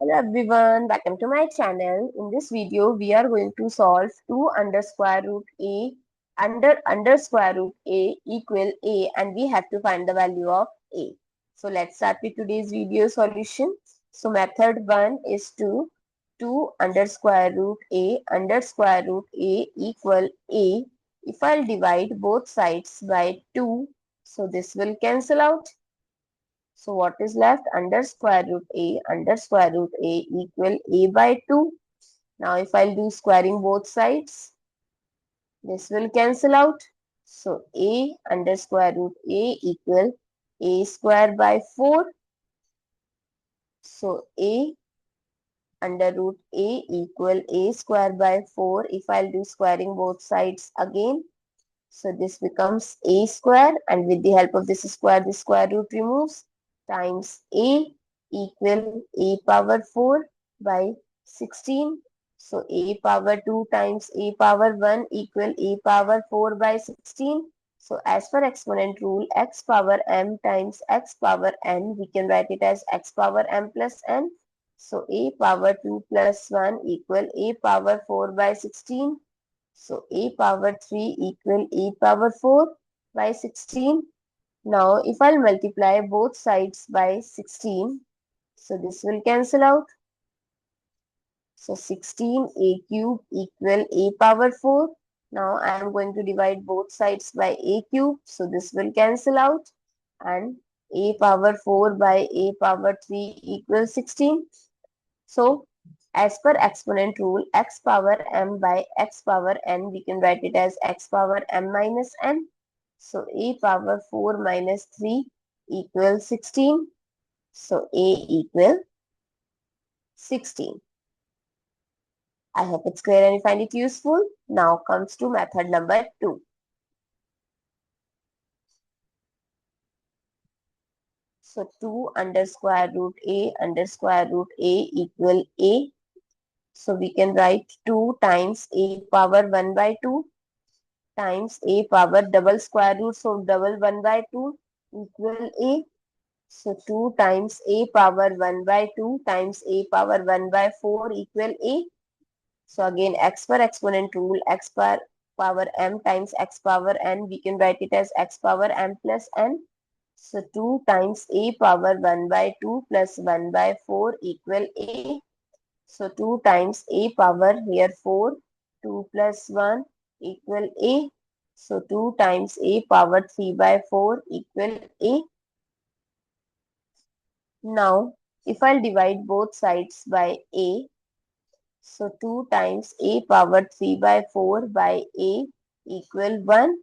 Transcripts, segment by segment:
Hello everyone, welcome to my channel. In this video, we are going to solve 2 under square root a under square root a equal a, and we have to find the value of a. So let's start with today's video solution. So method 1 is to 2 under square root a equal a. If I'll divide both sides by 2, so this will cancel out. So what is left? Under square root a equal a by 2. Now if I'll do squaring both sides, this will cancel out. So a under square root a equal a square by 4. So a under root a equal a square by 4. If I'll do squaring both sides again, so this becomes a square, and with the help of this square root removes, times a equal a power 4 by 16. So a power 2 times a power 1 equal a power 4 by 16. So as per exponent rule, x power m times x power n, we can write it as x power m plus n. So a power 2 plus 1 equal a power 4 by 16. So a power 3 equal a power 4 by 16. Now if I'll multiply both sides by 16, so this will cancel out. So 16 a cube equal a power 4. Now I am going to divide both sides by a cube, so this will cancel out, and a power 4 by a power 3 equals 16. So as per exponent rule, x power m by x power n, we can write it as x power m minus n. So a power 4 minus 3 equals 16. So a equal 16. I hope it's clear and you find it useful. Now comes to method number 2. So 2 under square root a equal a. So we can write 2 times a power 1 by 2 times a power double square root, so double 1 by 2 equal a. So 2 times a power 1 by 2 times a power 1 by 4 equal a. So again, x per exponent rule, x power m times x power n, we can write it as x power m plus n. So 2 times a power 1 by 2 plus 1 by 4 equal a. So 2 times a power here 4, 2 plus 1 equal a. So 2 times a power 3 by 4 equal a. Now if I'll divide both sides by a, so 2 times a power 3 by 4 by a equal 1.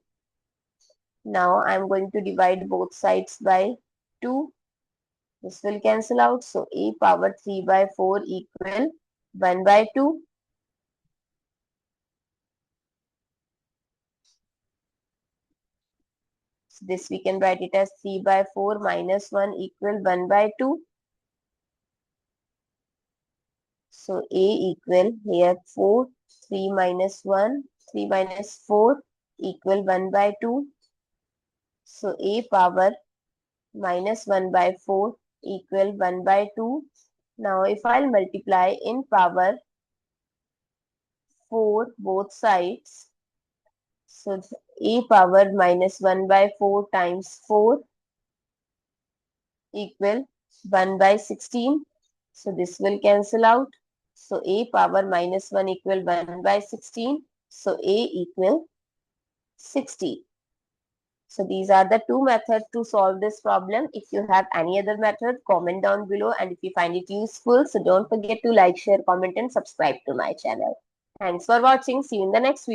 Now I'm going to divide both sides by 2. This will cancel out. So a power 3 by 4 equal 1 by 2. So this we can write it as 3 by 4 minus 1 equal 1 by 2. So a equal here 4, 3 minus 1, 3 minus 4 equal 1 by 2. So a power minus 1 by 4 equal 1 by 2. Now if I'll multiply in power 4 both sides, so a power minus 1 by 4 times 4 equal 1 by 16. So this will cancel out. So a power minus 1 equal 1 by 16. So a equal 60. So these are the two methods to solve this problem. If you have any other method, comment down below, and if you find it useful, so don't forget to like, share, comment and subscribe to my channel. Thanks for watching. See you in the next video.